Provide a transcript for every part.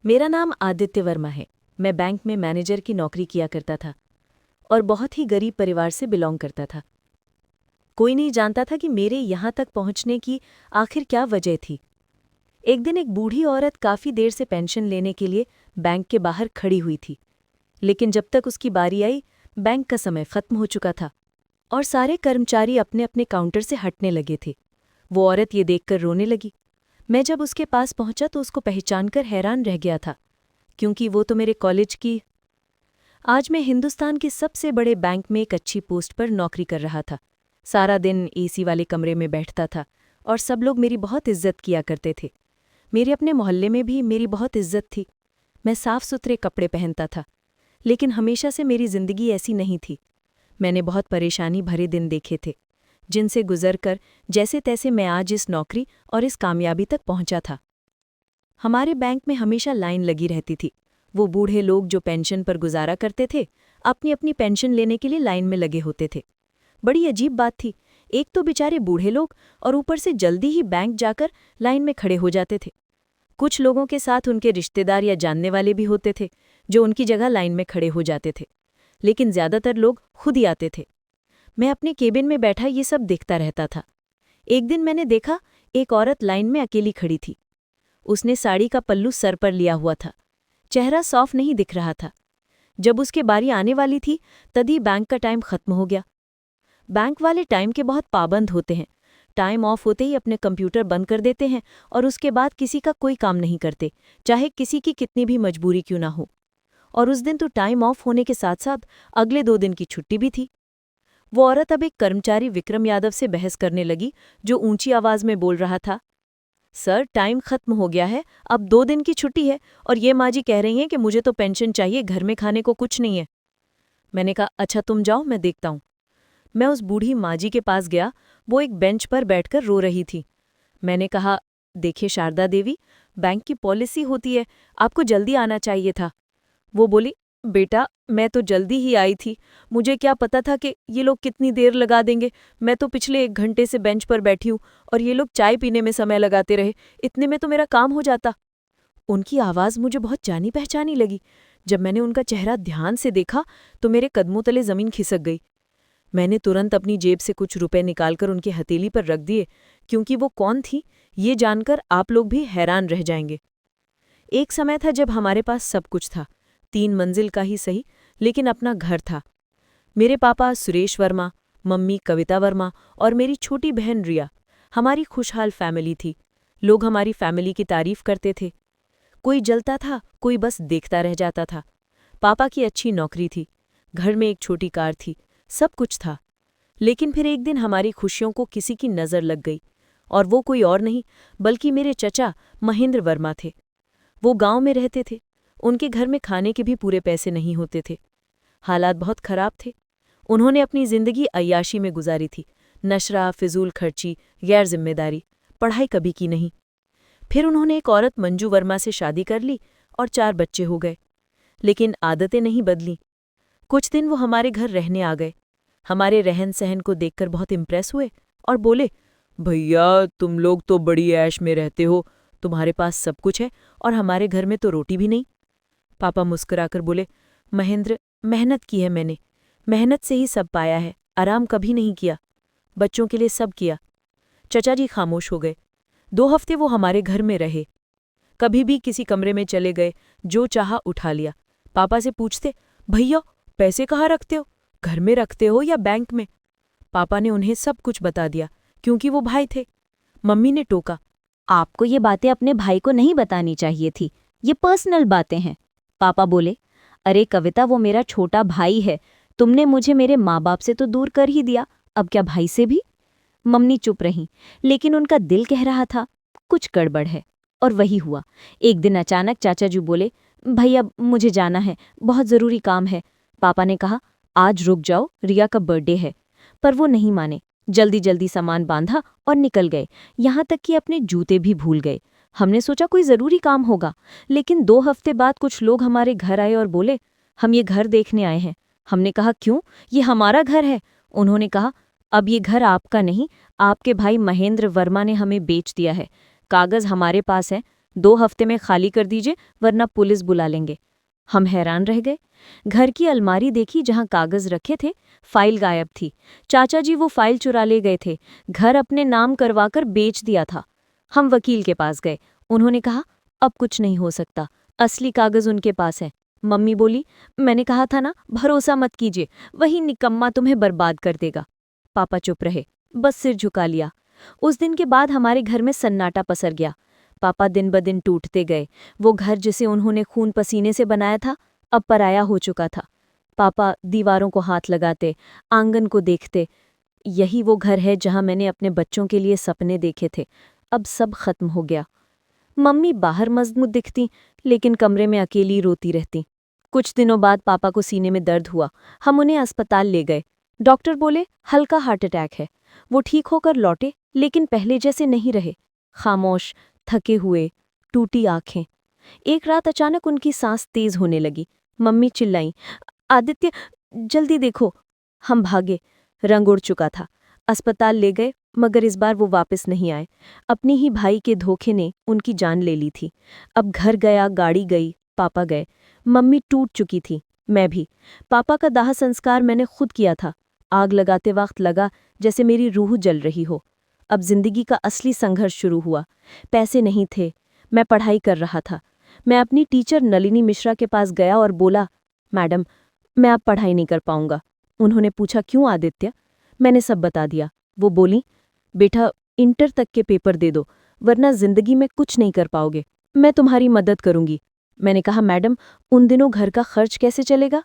मेरा नाम आदित्य वर्मा है। मैं बैंक में मैनेजर की नौकरी किया करता था और बहुत ही गरीब परिवार से बिलोंग करता था। कोई नहीं जानता था कि मेरे यहाँ तक पहुँचने की आखिर क्या वजह थी। एक दिन एक बूढ़ी औरत काफ़ी देर से पेंशन लेने के लिए बैंक के बाहर खड़ी हुई थी, लेकिन जब तक उसकी बारी आई, बैंक का समय खत्म हो चुका था और सारे कर्मचारी अपने अपने काउंटर से हटने लगे थे। वो औरत ये देखकर रोने लगी। मैं जब उसके पास पहुंचा तो उसको पहचानकर हैरान रह गया था, क्योंकि वो तो मेरे कॉलेज की। आज मैं हिंदुस्तान के सबसे बड़े बैंक में एक अच्छी पोस्ट पर नौकरी कर रहा था। सारा दिन एसी वाले कमरे में बैठता था और सब लोग मेरी बहुत इज्जत किया करते थे। मेरे अपने मोहल्ले में भी मेरी बहुत इज्जत थी। मैं साफ सुथरे कपड़े पहनता था, लेकिन हमेशा से मेरी जिंदगी ऐसी नहीं थी। मैंने बहुत परेशानी भरे दिन देखे थे, जिनसे गुजरकर जैसे तैसे मैं आज इस नौकरी और इस कामयाबी तक पहुंचा था। हमारे बैंक में हमेशा लाइन लगी रहती थी। वो बूढ़े लोग जो पेंशन पर गुजारा करते थे, अपनी अपनी पेंशन लेने के लिए लाइन में लगे होते थे। बड़ी अजीब बात थी, एक तो बेचारे बूढ़े लोग और ऊपर से जल्दी ही बैंक जाकर लाइन में खड़े हो जाते थे। कुछ लोगों के साथ उनके रिश्तेदार या जानने वाले भी होते थे, जो उनकी जगह लाइन में खड़े हो जाते थे, लेकिन ज्यादातर लोग खुद ही आते थे। मैं अपने केबिन में बैठा ये सब देखता रहता था। एक दिन मैंने देखा, एक औरत लाइन में अकेली खड़ी थी। उसने साड़ी का पल्लू सर पर लिया हुआ था, चेहरा साफ नहीं दिख रहा था। जब उसके बारी आने वाली थी, तभी बैंक का टाइम खत्म हो गया। बैंक वाले टाइम के बहुत पाबंद होते हैं। टाइम ऑफ होते ही अपने कंप्यूटर बंद कर देते हैं और उसके बाद किसी का कोई काम नहीं करते, चाहे किसी की कितनी भी मजबूरी क्यों ना हो। और उस दिन तो टाइम ऑफ होने के साथ साथ अगले 2 दिन की छुट्टी भी थी। वो औरत अब एक कर्मचारी विक्रम यादव से बहस करने लगी, जो ऊंची आवाज में बोल रहा था, सर टाइम खत्म हो गया है, अब 2 दिन की छुट्टी है और ये माँ जी कह रही हैं कि मुझे तो पेंशन चाहिए, घर में खाने को कुछ नहीं है। मैंने कहा, अच्छा तुम जाओ, मैं देखता हूँ। मैं उस बूढ़ी माँ जी के पास गया। वो एक बेंच पर बैठकर रो रही थी। मैंने कहा, देखिए शारदा देवी, बैंक की पॉलिसी होती है, आपको जल्दी आना चाहिए था। वो बोली, बेटा मैं तो जल्दी ही आई थी, मुझे क्या पता था कि ये लोग कितनी देर लगा देंगे। मैं तो पिछले 1 घंटे से बेंच पर बैठी हूँ और ये लोग चाय पीने में समय लगाते रहे, इतने में तो मेरा काम हो जाता। उनकी आवाज़ मुझे बहुत जानी पहचानी लगी। जब मैंने उनका चेहरा ध्यान से देखा तो मेरे कदमों तले जमीन खिसक गई। मैंने तुरंत अपनी जेब से कुछ रुपए निकालकर उनकी हथेली पर रख दिए, क्योंकि वो कौन थी ये जानकर आप लोग भी हैरान रह जाएंगे। एक समय था जब हमारे पास सब कुछ था, 3 मंजिल का ही सही, लेकिन अपना घर था। मेरे पापा सुरेश वर्मा, मम्मी कविता वर्मा और मेरी छोटी बहन रिया। हमारी खुशहाल फैमिली थी। लोग हमारी फैमिली की तारीफ करते थे। कोई जलता था, कोई बस देखता रह जाता था। पापा की अच्छी नौकरी थी, घर में एक छोटी कार थी, सब कुछ था। लेकिन फिर एक दिन हमारी खुशियों को किसी की नज़र लग गई, और वो कोई और नहीं बल्कि मेरे चचा महेंद्र वर्मा थे। वो गांव में रहते थे। उनके घर में खाने के भी पूरे पैसे नहीं होते थे। हालात बहुत खराब थे। उन्होंने अपनी जिंदगी अय्याशी में गुजारी थी। नशरा, फिजूल खर्ची, गैर जिम्मेदारी, पढ़ाई कभी की नहीं। फिर उन्होंने एक औरत मंजू वर्मा से शादी कर ली और 4 बच्चे हो गए। लेकिन आदतें नहीं बदली। कुछ दिन वो हमारे घर रहने आ गए। हमारे रहन सहन को देखकर बहुत इम्प्रेस हुए और बोले, भैया तुम लोग तो बड़ी ऐश में रहते हो, तुम्हारे पास सब कुछ है और हमारे घर में तो रोटी भी नहीं। पापा मुस्कुराकर बोले, महेंद्र, मेहनत की है मैंने, मेहनत से ही सब पाया है, आराम कभी नहीं किया, बच्चों के लिए सब किया। चचा जी खामोश हो गए। 2 हफ्ते वो हमारे घर में रहे। कभी भी किसी कमरे में चले गए, जो चाहा उठा लिया। पापा से पूछते, भैया पैसे कहाँ रखते हो, घर में रखते हो या बैंक में? पापा ने उन्हें सब कुछ बता दिया, क्योंकि वो भाई थे। मम्मी ने टोका, आपको ये बातें अपने भाई को नहीं बतानी चाहिए थी, ये पर्सनल बातें हैं। पापा बोले, अरे कविता, वो मेरा छोटा भाई है, तुमने मुझे मेरे माँ बाप से तो दूर कर ही दिया, अब क्या भाई से भी? मम्मी चुप रहीं, लेकिन उनका दिल कह रहा था कुछ गड़बड़ है। और वही हुआ। एक दिन अचानक चाचा जी बोले, भैया मुझे जाना है, बहुत ज़रूरी काम है। पापा ने कहा, आज रुक जाओ, रिया का बर्थडे है। पर वो नहीं माने, जल्दी जल्दी सामान बांधा और निकल गए, यहाँ तक कि अपने जूते भी भूल गए। हमने सोचा कोई ज़रूरी काम होगा, लेकिन 2 हफ्ते बाद कुछ लोग हमारे घर आए और बोले, हम ये घर देखने आए हैं। हमने कहा, क्यों, ये हमारा घर है। उन्होंने कहा, अब ये घर आपका नहीं, आपके भाई महेंद्र वर्मा ने हमें बेच दिया है। कागज़ हमारे पास है, 2 हफ्ते में खाली कर दीजिए वरना पुलिस बुला लेंगे। हम हैरान रह गए। घर की अलमारी देखी जहां कागज रखे थे, फाइल गायब थी। चाचा जी वो फाइल चुरा ले गए थे, घर अपने नाम करवाकर बेच दिया था। हम वकील के पास गए। उन्होंने कहा अब कुछ नहीं हो सकता, असली कागज उनके पास है। मम्मी बोली मैंने कहा था ना, भरोसा मत कीजिए, वही निकम्मा तुम्हें बर्बाद कर देगा। पापा चुप रहे, बस सिर झुका लिया। उस दिन के बाद हमारे घर में सन्नाटा पसर गया। पापा दिन ब दिन टूटते गए। वो घर जिसे उन्होंने खून पसीने से बनाया था अब पराया हो चुका था। पापा दीवारों को हाथ लगाते, आंगन को देखते। यही वो घर है जहां मैंने अपने बच्चों के लिए सपने देखे थे। अब सब खत्म हो गया। मम्मी बाहर मजबूत दिखती, लेकिन कमरे में अकेली रोती रहती। कुछ दिनों बाद पापा को सीने में दर्द हुआ। हम उन्हें अस्पताल ले गए। डॉक्टर बोले हल्का हार्ट अटैक है। वो ठीक होकर लौटे, लेकिन पहले जैसे नहीं रहे। खामोश, थके हुए, टूटी आंखें। एक रात अचानक उनकी सांस तेज होने लगी। मम्मी चिल्लाई, आदित्य जल्दी देखो। हम भागे। रंग उड़ चुका था। अस्पताल ले गए, मगर इस बार वो वापस नहीं आए। अपने ही भाई के धोखे ने उनकी जान ले ली थी। अब घर गया, गाड़ी गई, पापा गए। मम्मी टूट चुकी थी, मैं भी। पापा का दाह संस्कार मैंने खुद किया था। आग लगाते वक्त लगा जैसे मेरी रूह जल रही हो। अब जिंदगी का असली संघर्ष शुरू हुआ। पैसे नहीं थे, मैं पढ़ाई कर रहा था। मैं अपनी टीचर नलिनी मिश्रा के पास गया और बोला, मैडम मैं अब पढ़ाई नहीं कर पाऊंगा। उन्होंने पूछा क्यों आदित्य? मैंने सब बता दिया। वो बोली, बेटा इंटर तक के पेपर दे दो, वरना जिंदगी में कुछ नहीं कर पाओगे। मैं तुम्हारी मदद करूंगी। मैंने कहा, मैडम उन दिनों घर का खर्च कैसे चलेगा?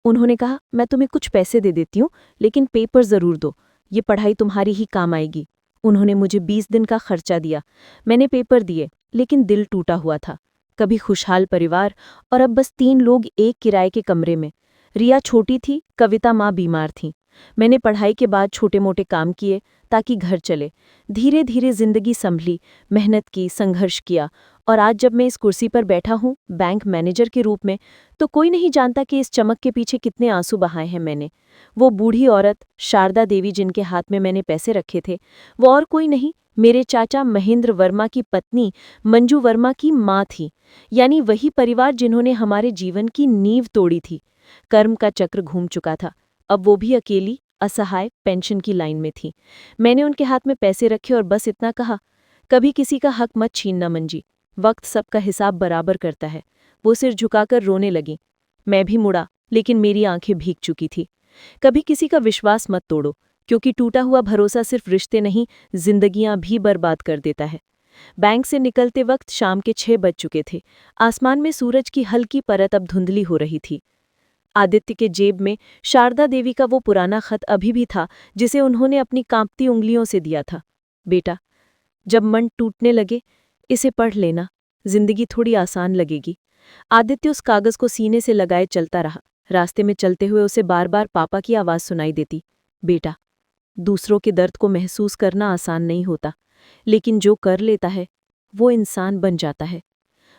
उन्होंने कहा, मैं तुम्हें कुछ पैसे दे देती हूँ, लेकिन पेपर जरूर दो, ये पढ़ाई तुम्हारी ही काम आएगी। उन्होंने मुझे 20 दिन का खर्चा दिया। मैंने पेपर दिए, लेकिन दिल टूटा हुआ था। कभी खुशहाल परिवार, और अब बस 3 लोग एक किराए के कमरे में। रिया छोटी थी, कविता माँ बीमार थी। मैंने पढ़ाई के बाद छोटे मोटे काम किए ताकि घर चले। धीरे धीरे जिंदगी संभली, मेहनत की, संघर्ष किया, और आज जब मैं इस कुर्सी पर बैठा हूँ बैंक मैनेजर के रूप में, तो कोई नहीं जानता कि इस चमक के पीछे कितने आंसू बहाए हैं मैंने। वो बूढ़ी औरत शारदा देवी जिनके हाथ में मैंने पैसे रखे थे, वो और कोई नहीं, मेरे चाचा महेंद्र वर्मा की पत्नी मंजू वर्मा की माँ थी। यानी वही परिवार जिन्होंने हमारे जीवन की नींव तोड़ी थी। कर्म का चक्र घूम चुका था। अब वो भी अकेली, असहाय, पेंशन की लाइन में थी। मैंने उनके हाथ में पैसे रखे और बस इतना कहा, कभी किसी का हक मत छीनना मंजी, वक्त सबका हिसाब बराबर करता है। वो सिर झुकाकर रोने लगी। मैं भी मुड़ा, लेकिन मेरी आंखें भीग चुकी थी। कभी किसी का विश्वास मत तोड़ो, क्योंकि टूटा हुआ भरोसा सिर्फ रिश्ते नहीं, जिंदगियां भी बर्बाद कर देता है। बैंक से निकलते वक्त शाम के 6 बज चुके थे। आसमान में सूरज की हल्की परत अब धुंधली हो रही थी। आदित्य के जेब में शारदा देवी का वो पुराना खत अभी भी था, जिसे उन्होंने अपनी कांपती उंगलियों से दिया था। बेटा, जब मन टूटने लगे, इसे पढ़ लेना, जिंदगी थोड़ी आसान लगेगी। आदित्य उस कागज को सीने से लगाए चलता रहा। रास्ते में चलते हुए उसे बार बार पापा की आवाज सुनाई देती, बेटा, दूसरों के दर्द को महसूस करना आसान नहीं होता, लेकिन जो कर लेता है वो इंसान बन जाता है।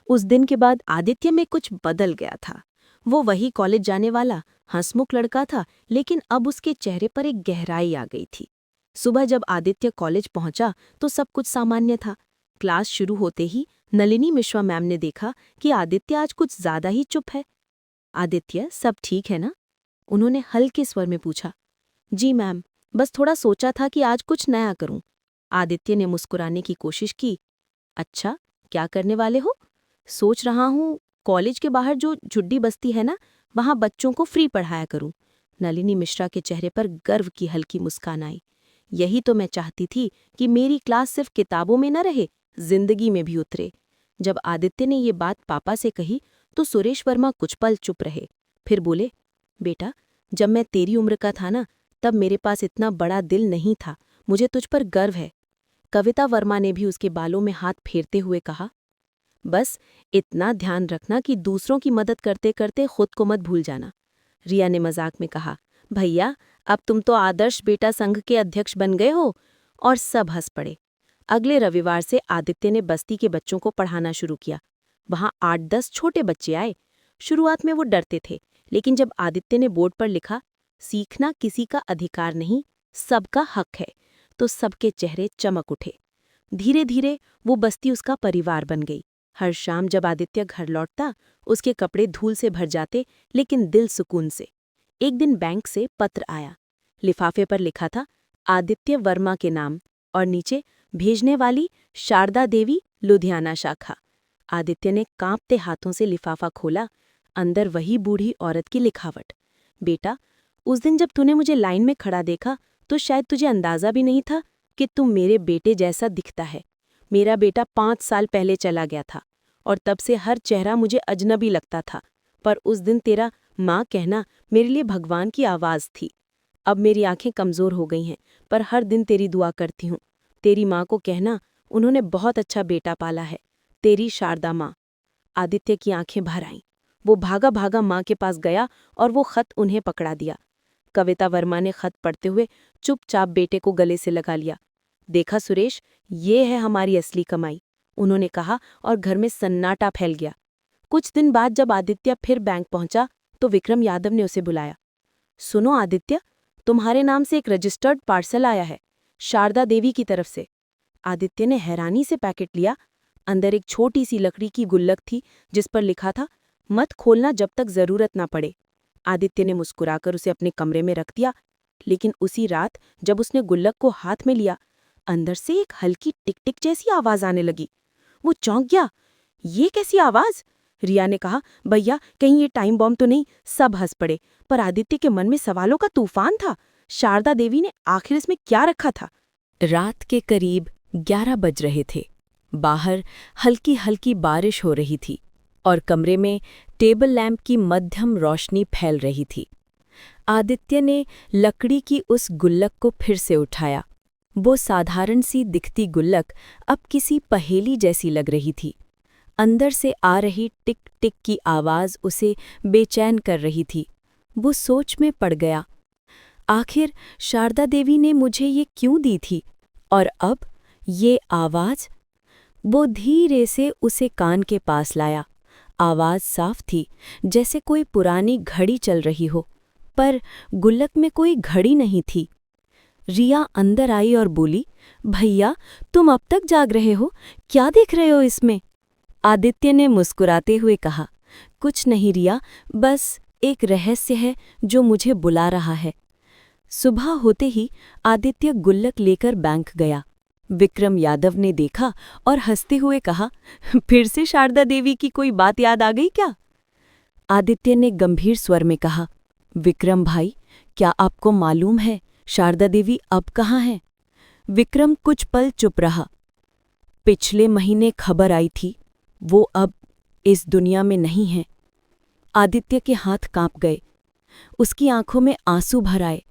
उस दिन के बाद आदित्य में कुछ बदल गया था। वो वही कॉलेज जाने वाला हंसमुख लड़का था, लेकिन अब उसके चेहरे पर एक गहराई आ गई थी। सुबह जब आदित्य कॉलेज पहुंचा तो सब कुछ सामान्य था। क्लास शुरू होते ही नलिनी मिश्रा मैम ने देखा कि आदित्य आज कुछ ज्यादा ही चुप है। आदित्य, सब ठीक है ना? उन्होंने हल्के स्वर में पूछा। जी मैम, बस थोड़ा सोचा था कि आज कुछ नया करूं। आदित्य ने मुस्कुराने की कोशिश की। अच्छा, क्या करने वाले हो? सोच रहा हूं कॉलेज के बाहर जो झुड्डी बस्ती है ना, वहां बच्चों को फ्री पढ़ाया करूं। नलिनी मिश्रा के चेहरे पर गर्व की हल्की मुस्कान आई। यही तो मैं चाहती थी कि मेरी क्लास सिर्फ किताबों में न रहे, जिंदगी में भी उतरे। जब आदित्य ने ये बात पापा से कही तो सुरेश वर्मा कुछ पल चुप रहे, फिर बोले, बेटा, जब मैं तेरी उम्र का था ना, तब मेरे पास इतना बड़ा दिल नहीं था। मुझे तुझ पर गर्व है। कविता वर्मा ने भी उसके बालों में हाथ फेरते हुए कहा, बस इतना ध्यान रखना कि दूसरों की मदद करते करते खुद को मत भूल जाना। रिया ने मजाक में कहा, भैया, अब तुम तो आदर्श बेटा संघ के अध्यक्ष बन गए हो। और सब हंस पड़े। अगले रविवार से आदित्य ने बस्ती के बच्चों को पढ़ाना शुरू किया। वहां 8-10 छोटे बच्चे आए। शुरुआत में वो डरते थे, लेकिन जब आदित्य ने बोर्ड पर लिखा, सीखना किसी का अधिकार नहीं, सबका हक है, तो सबके चेहरे चमक उठे। धीरे धीरे वो बस्ती उसका परिवार बन गई। हर शाम जब आदित्य घर लौटता, उसके कपड़े धूल से भर जाते, लेकिन दिल सुकून से। एक दिन बैंक से पत्र आया। लिफाफे पर लिखा था आदित्य वर्मा के नाम और नीचे भेजने वाली शारदा देवी, लुधियाना शाखा। आदित्य ने कांपते हाथों से लिफाफा खोला। अंदर वही बूढ़ी औरत की लिखावट। बेटा, उस दिन जब तूने मुझे लाइन में खड़ा देखा तो शायद तुझे अंदाजा भी नहीं था कि तुम मेरे बेटे जैसा दिखता है। मेरा बेटा 5 साल पहले चला गया था और तब से हर चेहरा मुझे अजनबी लगता था, पर उस दिन तेरा माँ कहना मेरे लिए भगवान की आवाज़ थी। अब मेरी आंखें कमज़ोर हो गई हैं, पर हर दिन तेरी दुआ करती हूँ। तेरी माँ को कहना उन्होंने बहुत अच्छा बेटा पाला है। तेरी शारदा माँ। आदित्य की आंखें भर आईं। वो भागा भागा माँ के पास गया और वो खत उन्हें पकड़ा दिया। कविता वर्मा ने खत पढ़ते हुए चुपचाप बेटे को गले से लगा लिया। देखा सुरेश, ये है हमारी असली कमाई, उन्होंने कहा और घर में सन्नाटा फैल गया। कुछ दिन बाद जब आदित्य फिर बैंक पहुंचा तो विक्रम यादव ने उसे बुलाया। सुनो आदित्य, तुम्हारे नाम से एक रजिस्टर्ड पार्सल आया है, शारदा देवी की तरफ से। आदित्य ने हैरानी से पैकेट लिया। अंदर एक छोटी सी लकड़ी की गुल्लक थी जिस पर लिखा था, मत खोलना जब तक जरूरत ना पड़े। आदित्य ने मुस्कुराकर उसे अपने कमरे में रख दिया, लेकिन उसी रात जब उसने गुल्लक को हाथ में लिया, अंदर से एक हल्की टिक टिक जैसी आवाज आने लगी। वो चौंक गया। ये कैसी आवाज? रिया ने कहा, भैया कहीं ये टाइम बॉम्ब तो नहीं? सब हंस पड़े, पर आदित्य के मन में सवालों का तूफान था। शारदा देवी ने आखिर इसमें क्या रखा था? रात के करीब 11 बज रहे थे। बाहर हल्की हल्की बारिश हो रही थी और कमरे में टेबल लैंप की मध्यम रोशनी फैल रही थी। आदित्य ने लकड़ी की उस गुल्लक को फिर से उठाया। वो साधारण सी दिखती गुल्लक अब किसी पहेली जैसी लग रही थी। अंदर से आ रही टिक टिक की आवाज़ उसे बेचैन कर रही थी। वो सोच में पड़ गया, आखिर शारदा देवी ने मुझे ये क्यों दी थी? और अब ये आवाज़? वो धीरे से उसे कान के पास लाया। आवाज़ साफ थी, जैसे कोई पुरानी घड़ी चल रही हो, पर गुल्लक में कोई घड़ी नहीं थी। रिया अंदर आई और बोली, भैया तुम अब तक जाग रहे हो? क्या देख रहे हो इसमें? आदित्य ने मुस्कुराते हुए कहा, कुछ नहीं रिया, बस एक रहस्य है जो मुझे बुला रहा है। सुबह होते ही आदित्य गुल्लक लेकर बैंक गया। विक्रम यादव ने देखा और हंसते हुए कहा, फिर से शारदा देवी की कोई बात याद आ गई क्या? आदित्य ने गंभीर स्वर में कहा, विक्रम भाई, क्या आपको मालूम है शारदा देवी अब कहाँ है? विक्रम कुछ पल चुप रहा। पिछले महीने खबर आई थी, वो अब इस दुनिया में नहीं है। आदित्य के हाथ कांप गए। उसकी आंखों में आंसू भर आए।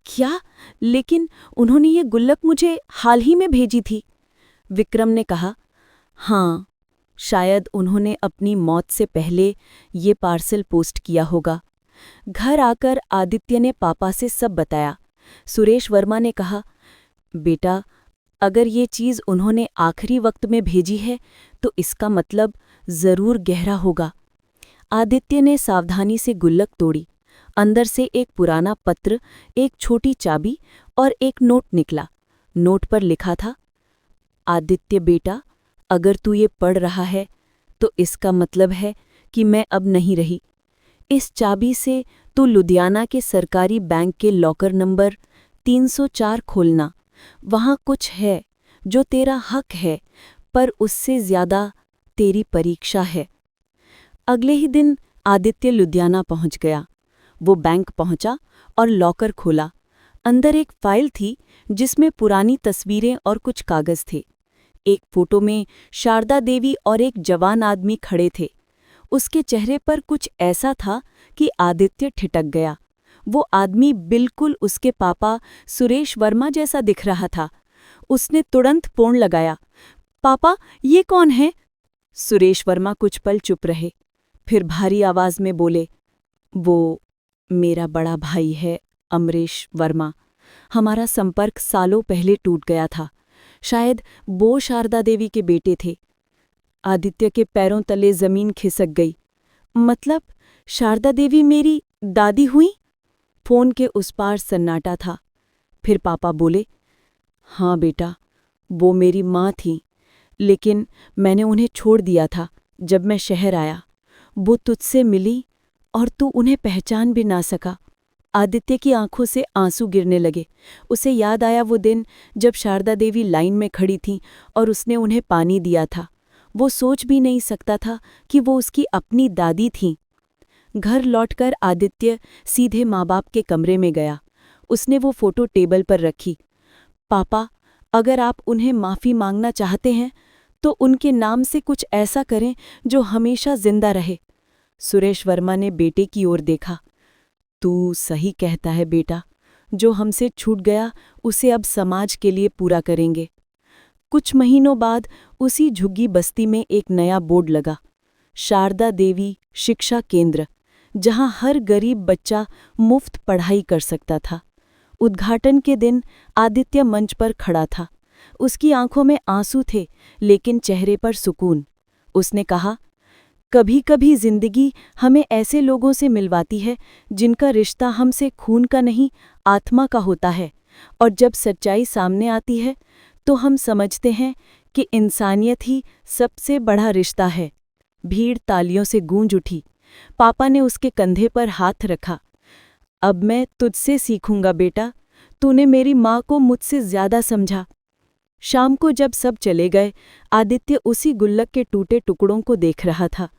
क्या? लेकिन उन्होंने ये गुल्लक मुझे हाल ही में भेजी थी। विक्रम ने कहा, हाँ, शायद उन्होंने अपनी मौत से पहले ये पार्सल पोस्ट किया होगा। घर आकर आदित्य ने पापा से सब बताया। सुरेश वर्मा ने कहा, बेटा, अगर ये चीज़ उन्होंने आखिरी वक्त में भेजी है तो इसका मतलब ज़रूर गहरा होगा। आदित्य ने सावधानी से गुल्लक तोड़ी। अंदर से एक पुराना पत्र, एक छोटी चाबी और एक नोट निकला। नोट पर लिखा था, आदित्य बेटा, अगर तू ये पढ़ रहा है तो इसका मतलब है कि मैं अब नहीं रही। इस चाबी से तू लुधियाना के सरकारी बैंक के लॉकर नंबर 304 खोलना। वहाँ कुछ है जो तेरा हक है, पर उससे ज़्यादा तेरी परीक्षा है। अगले ही दिन आदित्य लुधियाना पहुँच गया। वो बैंक पहुंचा और लॉकर खोला। अंदर एक फाइल थी जिसमें पुरानी तस्वीरें और कुछ कागज थे। एक फोटो में शारदा देवी और एक जवान आदमी खड़े थे। उसके चेहरे पर कुछ ऐसा था कि आदित्य ठिठक गया। वो आदमी बिल्कुल उसके पापा सुरेश वर्मा जैसा दिख रहा था। उसने तुरंत फोन लगाया, पापा ये कौन है? सुरेश वर्मा कुछ पल चुप रहे, फिर भारी आवाज में बोले, वो मेरा बड़ा भाई है अमरीश वर्मा। हमारा संपर्क सालों पहले टूट गया था। शायद वो शारदा देवी के बेटे थे। आदित्य के पैरों तले जमीन खिसक गई। मतलब शारदा देवी मेरी दादी हुई? फोन के उस पार सन्नाटा था। फिर पापा बोले, हाँ बेटा, वो मेरी माँ थी, लेकिन मैंने उन्हें छोड़ दिया था। जब मैं शहर आया, वो तुझसे मिली और तू उन्हें पहचान भी ना सका। आदित्य की आंखों से आंसू गिरने लगे। उसे याद आया वो दिन जब शारदा देवी लाइन में खड़ी थीं और उसने उन्हें पानी दिया था। वो सोच भी नहीं सकता था कि वो उसकी अपनी दादी थीं। घर लौटकर आदित्य सीधे माँ बाप के कमरे में गया। उसने वो फोटो टेबल पर रखी। पापा, अगर आप उन्हें माफ़ी मांगना चाहते हैं तो उनके नाम से कुछ ऐसा करें जो हमेशा जिंदा रहे। सुरेश वर्मा ने बेटे की ओर देखा। तू सही कहता है बेटा, जो हमसे छूट गया उसे अब समाज के लिए पूरा करेंगे। कुछ महीनों बाद उसी झुग्गी बस्ती में एक नया बोर्ड लगा, शारदा देवी शिक्षा केंद्र, जहां हर गरीब बच्चा मुफ्त पढ़ाई कर सकता था। उद्घाटन के दिन आदित्य मंच पर खड़ा था। उसकी आंखों में आंसू थे, लेकिन चेहरे पर सुकून। उसने कहा, कभी कभी जिंदगी हमें ऐसे लोगों से मिलवाती है जिनका रिश्ता हमसे खून का नहीं, आत्मा का होता है, और जब सच्चाई सामने आती है तो हम समझते हैं कि इंसानियत ही सबसे बड़ा रिश्ता है। भीड़ तालियों से गूंज उठी। पापा ने उसके कंधे पर हाथ रखा। अब मैं तुझसे सीखूंगा बेटा, तूने मेरी माँ को मुझसे ज्यादा समझा। शाम को जब सब चले गए, आदित्य उसी गुल्लक के टूटे टुकड़ों को देख रहा था।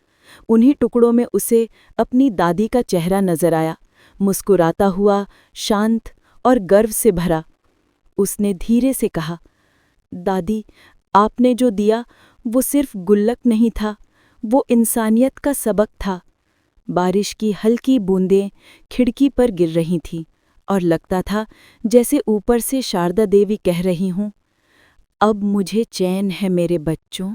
उन्हीं टुकड़ों में उसे अपनी दादी का चेहरा नजर आया, मुस्कुराता हुआ, शांत और गर्व से भरा। उसने धीरे से कहा, दादी, आपने जो दिया वो सिर्फ गुल्लक नहीं था, वो इंसानियत का सबक था। बारिश की हल्की बूंदें खिड़की पर गिर रही थीं और लगता था जैसे ऊपर से शारदा देवी कह रही हूं, अब मुझे चैन है मेरे बच्चों।